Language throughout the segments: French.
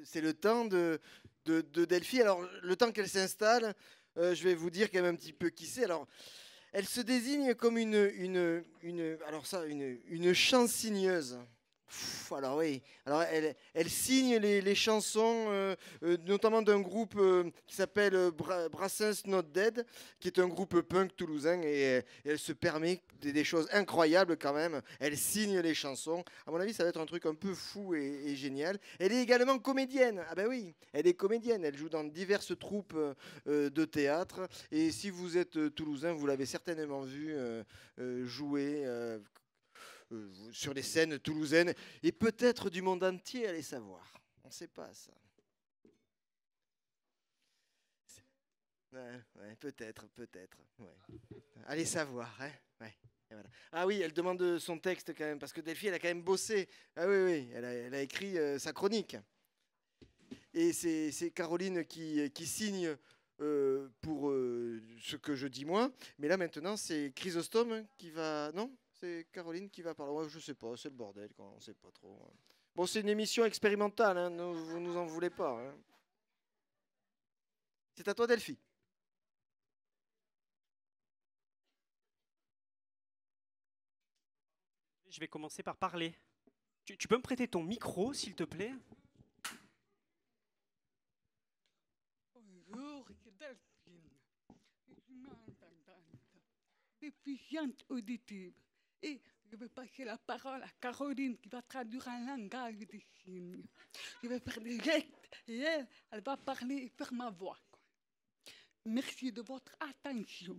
C'est le temps de Delphi. Alors, le temps qu'elle s'installe, je vais vous dire quand même un petit peu qui c'est. Alors, elle se désigne comme une chansigneuse. Alors oui, alors elle signe les chansons, notamment d'un groupe qui s'appelle Brassens Not Dead, qui est un groupe punk toulousain, et elle se permet des choses incroyables quand même. Elle signe les chansons. À mon avis, ça va être un truc un peu fou et génial. Elle est également comédienne. Ah ben oui, elle est comédienne. Elle joue dans diverses troupes de théâtre. Et si vous êtes toulousain, vous l'avez certainement vu jouer. Sur les scènes toulousaines et peut-être du monde entier, allez savoir. On ne sait pas ça. Ouais, peut-être. Ouais. Allez savoir. Hein, ouais. Voilà. Ah oui, elle demande son texte quand même, parce que Delphi, elle a quand même bossé. Ah oui, elle a écrit sa chronique. Et c'est Caroline qui signe pour ce que je dis moi. Mais là maintenant, c'est Chrysostome qui va... Non, c'est Caroline qui va parler. Ouais, je sais pas, c'est le bordel, quand on sait pas trop. Bon, c'est une émission expérimentale, hein, vous nous en voulez pas. Hein. C'est à toi, Delphi. Je vais commencer par parler. Tu peux me prêter ton micro, s'il te plaît? Bonjour, c'est Delphine. Je suis malentendante, déficiente auditive. Et je vais passer la parole à Caroline qui va traduire un langage des signes. Je vais faire des gestes et elle va parler et faire ma voix. Merci de votre attention.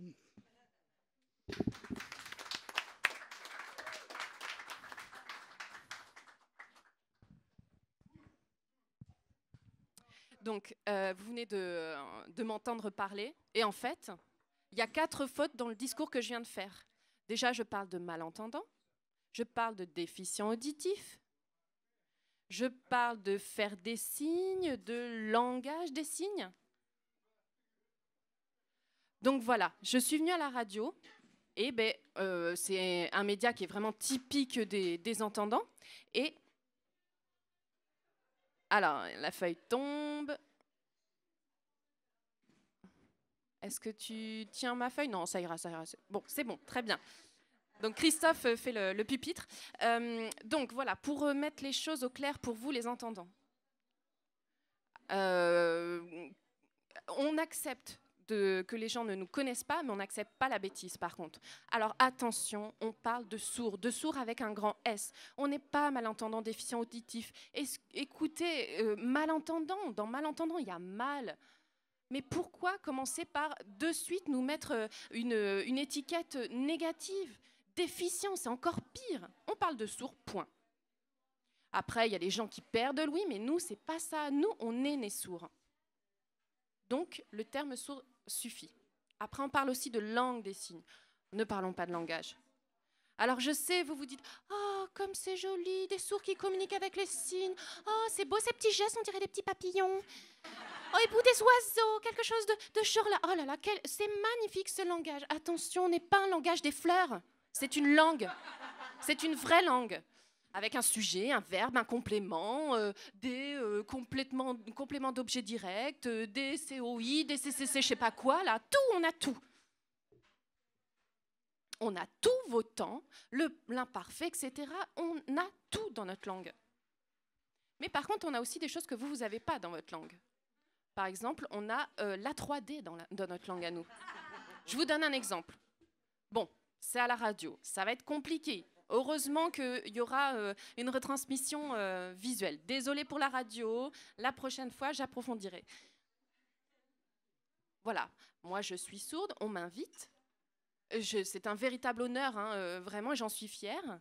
Donc, vous venez de m'entendre parler. Et en fait, il y a 4 fautes dans le discours que je viens de faire. Déjà, je parle de malentendant. Je parle de déficient auditif. Je parle de faire des signes, de langage des signes. Donc voilà, je suis venue à la radio. Et c'est un média qui est vraiment typique des entendants. Et alors, la feuille tombe. Est-ce que tu tiens ma feuille? Non, ça ira. Bon, c'est bon, très bien. Donc Christophe fait le pupitre. Donc voilà, pour mettre les choses au clair pour vous, les entendants. On accepte que les gens ne nous connaissent pas, mais on n'accepte pas la bêtise par contre. Alors attention, on parle de sourd avec un grand S. On n'est pas malentendant, déficient auditif. Écoutez, malentendant, dans malentendant, il y a mal. Mais pourquoi commencer par de suite nous mettre une étiquette négative? Déficient, c'est encore pire. On parle de sourd, point. Après, il y a les gens qui perdent l'ouïe, mais nous, c'est pas ça. Nous, on est nés sourds. Donc, le terme sourd suffit. Après, on parle aussi de langue des signes. Ne parlons pas de langage. Alors, je sais, vous vous dites « Oh, comme c'est joli, des sourds qui communiquent avec les signes. Oh, c'est beau ces petits gestes, on dirait des petits papillons. Oh, et vous, des oiseaux, quelque chose de genre là. Oh là là, c'est magnifique ce langage. Attention, on n'est pas un langage des fleurs. C'est une langue. C'est une vraie langue. Avec un sujet, un verbe, un complément, des compléments d'objets directs, des COI, des CCC, je sais pas quoi, là. Tout, on a tout. On a tout vos temps, l'imparfait, etc. On a tout dans notre langue. Mais par contre, on a aussi des choses que vous n'avez pas dans votre langue. Par exemple, on a la 3D dans notre langue à nous. Je vous donne un exemple. Bon, c'est à la radio, ça va être compliqué. Heureusement qu'il y aura une retransmission visuelle. Désolée pour la radio, la prochaine fois, j'approfondirai. Voilà, moi je suis sourde, on m'invite. C'est un véritable honneur, hein, vraiment, j'en suis fière.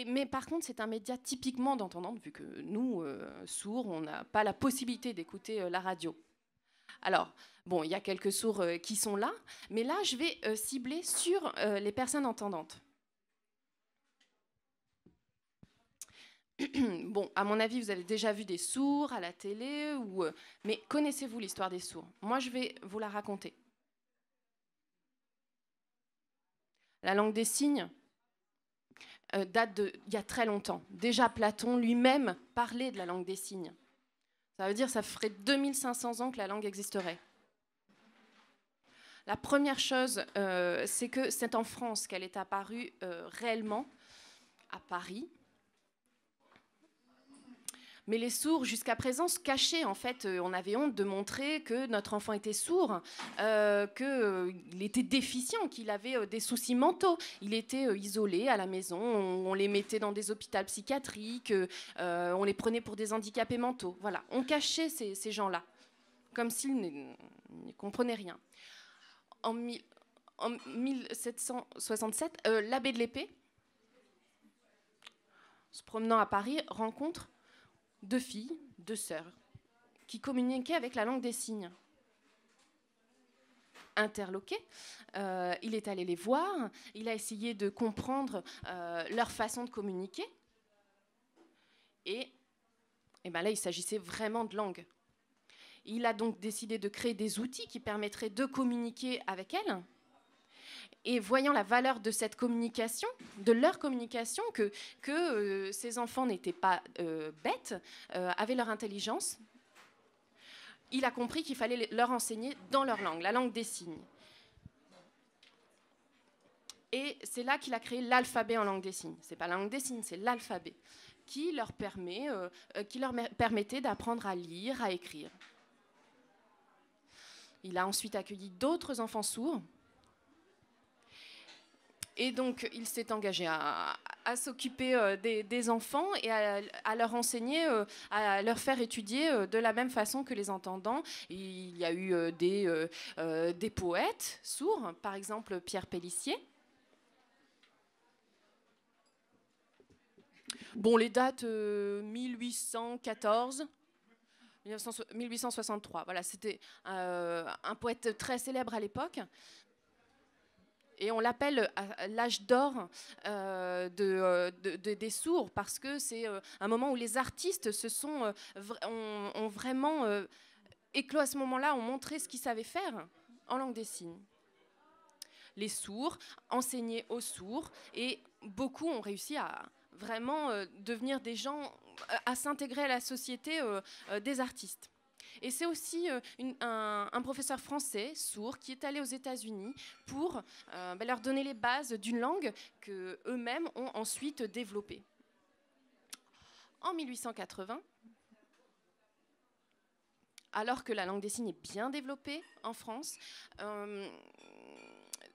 Mais par contre, c'est un média typiquement d'entendante, vu que nous, sourds, on n'a pas la possibilité d'écouter la radio. Alors, bon, il y a quelques sourds qui sont là, mais là, je vais cibler sur les personnes entendantes. Bon, à mon avis, vous avez déjà vu des sourds à la télé, mais connaissez-vous l'histoire des sourds? Moi, je vais vous la raconter. La langue des signes date d'il y a très longtemps. Déjà, Platon lui-même parlait de la langue des signes. Ça veut dire que ça ferait 2500 ans que la langue existerait. La première chose, c'est que c'est en France qu'elle est apparue réellement, à Paris. Mais les sourds, jusqu'à présent, se cachaient. En fait, on avait honte de montrer que notre enfant était sourd, qu'il était déficient, qu'il avait des soucis mentaux. Il était isolé à la maison. On les mettait dans des hôpitaux psychiatriques. On les prenait pour des handicapés mentaux. Voilà, on cachait ces gens-là, comme s'ils ne comprenaient rien. En 1767, l'abbé de l'Épée, se promenant à Paris, rencontre 2 filles, 2 sœurs, qui communiquaient avec la langue des signes. Interloqué, il est allé les voir, il a essayé de comprendre leur façon de communiquer. Et ben là, il s'agissait vraiment de langue. Il a donc décidé de créer des outils qui permettraient de communiquer avec elles. Et voyant la valeur de cette communication, de leur communication, que ces enfants n'étaient pas bêtes, avaient leur intelligence, il a compris qu'il fallait leur enseigner dans leur langue, la langue des signes. Et c'est là qu'il a créé l'alphabet en langue des signes. Ce n'est pas la langue des signes, c'est l'alphabet, qui leur permettait d'apprendre à lire, à écrire. Il a ensuite accueilli d'autres enfants sourds. Et donc, il s'est engagé à s'occuper des enfants et à leur enseigner, à leur faire étudier de la même façon que les entendants. Et il y a eu des poètes sourds, par exemple Pierre Pélissier. Bon, les dates 1814... 1863, voilà, c'était un poète très célèbre à l'époque. Et on l'appelle l'âge d'or des sourds parce que c'est un moment où les artistes ont vraiment éclos à ce moment-là, ont montré ce qu'ils savaient faire en langue des signes. Les sourds enseignaient aux sourds et beaucoup ont réussi à vraiment devenir des gens, à s'intégrer à la société des artistes. Et c'est aussi un professeur français sourd qui est allé aux États-Unis pour leur donner les bases d'une langue qu'eux-mêmes ont ensuite développée. En 1880, alors que la langue des signes est bien développée en France,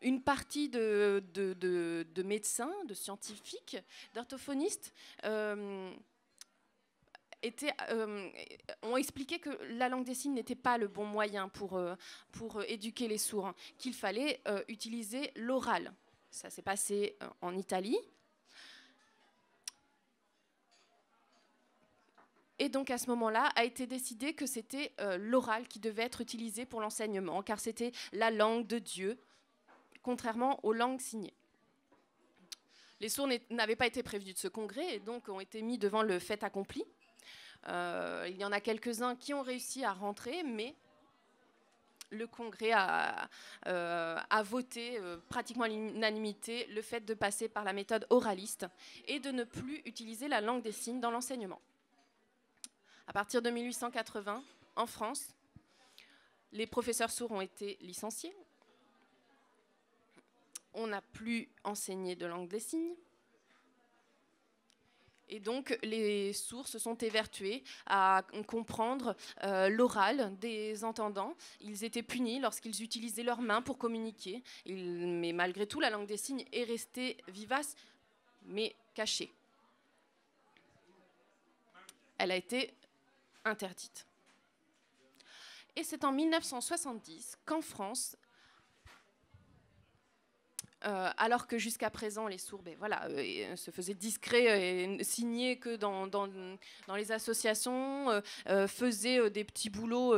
une partie de médecins, de scientifiques, d'orthophonistes ont expliqué que la langue des signes n'était pas le bon moyen pour éduquer les sourds, qu'il fallait utiliser l'oral. Ça s'est passé en Italie. Et donc à ce moment-là, a été décidé que c'était l'oral qui devait être utilisé pour l'enseignement, car c'était la langue de Dieu, contrairement aux langues signées. Les sourds n'avaient pas été prévenus de ce congrès et donc ont été mis devant le fait accompli. Il y en a quelques-uns qui ont réussi à rentrer, mais le Congrès a voté pratiquement à l'unanimité le fait de passer par la méthode oraliste et de ne plus utiliser la langue des signes dans l'enseignement. À partir de 1880, en France, les professeurs sourds ont été licenciés. On n'a plus enseigné de langue des signes. Et donc, les sourds se sont évertués à comprendre l'oral des entendants. Ils étaient punis lorsqu'ils utilisaient leurs mains pour communiquer. Mais malgré tout, la langue des signes est restée vivace, mais cachée. Elle a été interdite. Et c'est en 1970 qu'en France, alors que jusqu'à présent, les sourds se faisaient discrets et signaient que dans les associations, faisaient des petits boulots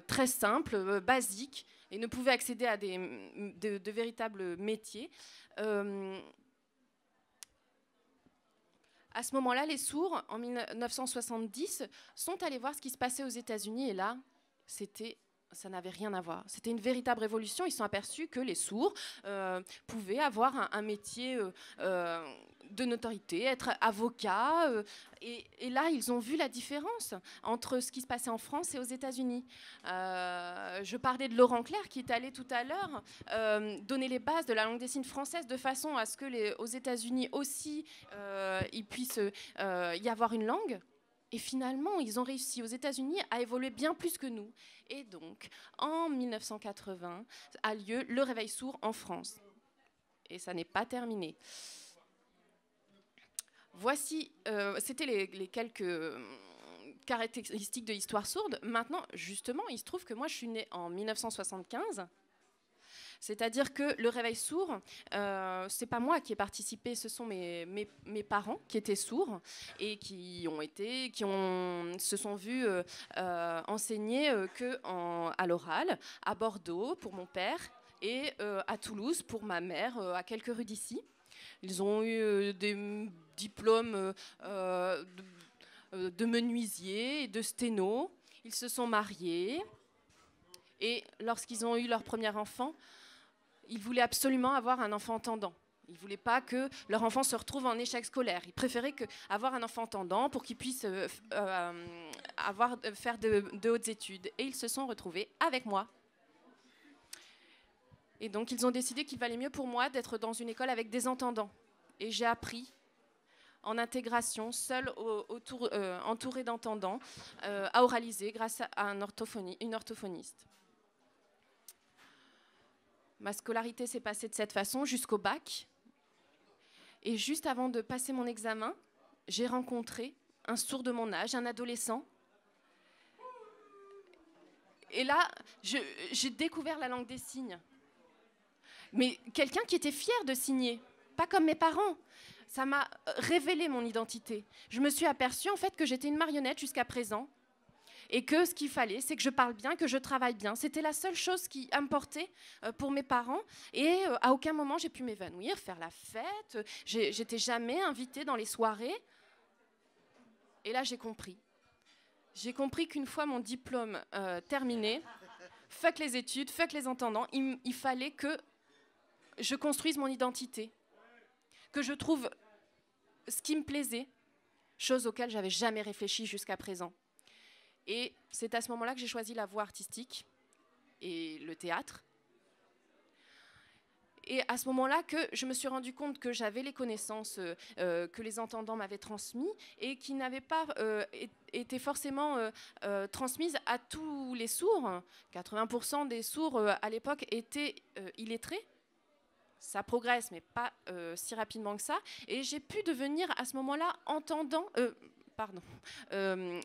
très simples, basiques, et ne pouvaient accéder à de véritables métiers. À ce moment-là, les sourds, en 1970, sont allés voir ce qui se passait aux États-Unis, et là, c'était ça n'avait rien à voir. C'était une véritable révolution. Ils se sont aperçus que les sourds pouvaient avoir un métier de notoriété, être avocat. Et là, ils ont vu la différence entre ce qui se passait en France et aux États-Unis. Je parlais de Laurent Clerc, qui est allé tout à l'heure donner les bases de la langue des signes française de façon à ce que aux États-Unis aussi, il puisse y avoir une langue. Et finalement, ils ont réussi aux États-Unis à évoluer bien plus que nous. Et donc, en 1980, a lieu le réveil sourd en France. Et ça n'est pas terminé. Voici, c'était les quelques caractéristiques de l'histoire sourde. Maintenant, justement, il se trouve que moi, je suis née en 1975. C'est-à-dire que le réveil sourd, c'est pas moi qui ai participé, ce sont mes parents qui étaient sourds et qui se sont vus enseigner à l'oral, à Bordeaux pour mon père et à Toulouse pour ma mère, à quelques rues d'ici. Ils ont eu des diplômes de menuisier et de sténo. Ils se sont mariés et lorsqu'ils ont eu leur premier enfant, ils voulaient absolument avoir un enfant entendant. Ils ne voulaient pas que leur enfant se retrouve en échec scolaire. Ils préféraient avoir un enfant entendant pour qu'il puisse faire de hautes études. Et ils se sont retrouvés avec moi. Et donc, ils ont décidé qu'il valait mieux pour moi d'être dans une école avec des entendants. Et j'ai appris en intégration, seule, entourée d'entendants, à oraliser grâce à une orthophoniste. Ma scolarité s'est passée de cette façon jusqu'au bac. Et juste avant de passer mon examen, j'ai rencontré un sourd de mon âge, un adolescent. Et là, j'ai découvert la langue des signes. Mais quelqu'un qui était fier de signer, pas comme mes parents. Ça m'a révélé mon identité. Je me suis aperçue en fait que j'étais une marionnette jusqu'à présent. Et que ce qu'il fallait, c'est que je parle bien, que je travaille bien. C'était la seule chose qui importait pour mes parents. Et à aucun moment, j'ai pu m'évanouir, faire la fête. J'étais jamais invitée dans les soirées. Et là, j'ai compris. J'ai compris qu'une fois mon diplôme terminé, fuck les études, fuck les entendants, il fallait que je construise mon identité. Que je trouve ce qui me plaisait, chose auquel j'avais jamais réfléchi jusqu'à présent. Et c'est à ce moment-là que j'ai choisi la voie artistique et le théâtre. Et à ce moment-là que je me suis rendu compte que j'avais les connaissances que les entendants m'avaient transmises et qui n'avaient pas été forcément transmises à tous les sourds. 80% des sourds à l'époque étaient illettrés. Ça progresse, mais pas si rapidement que ça. Et j'ai pu devenir à ce moment-là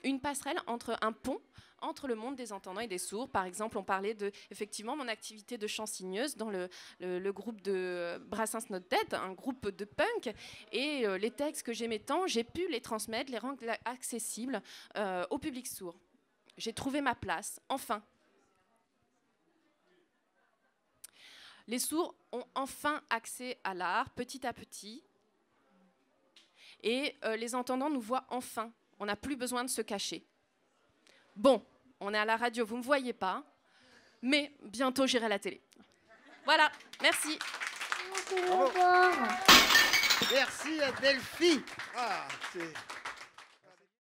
une passerelle un pont entre le monde des entendants et des sourds. Par exemple, on parlait de effectivement mon activité de chansigneuse dans le groupe de Brassens Not Dead, un groupe de punk. Et les textes que j'aimais tant, j'ai pu les transmettre, les rendre accessibles au public sourd. J'ai trouvé ma place, enfin. Les sourds ont enfin accès à l'art, petit à petit. Et les entendants nous voient enfin. On n'a plus besoin de se cacher. Bon, on est à la radio, vous ne me voyez pas, mais bientôt j'irai à la télé. Voilà, merci. Bravo. Merci à Delphi.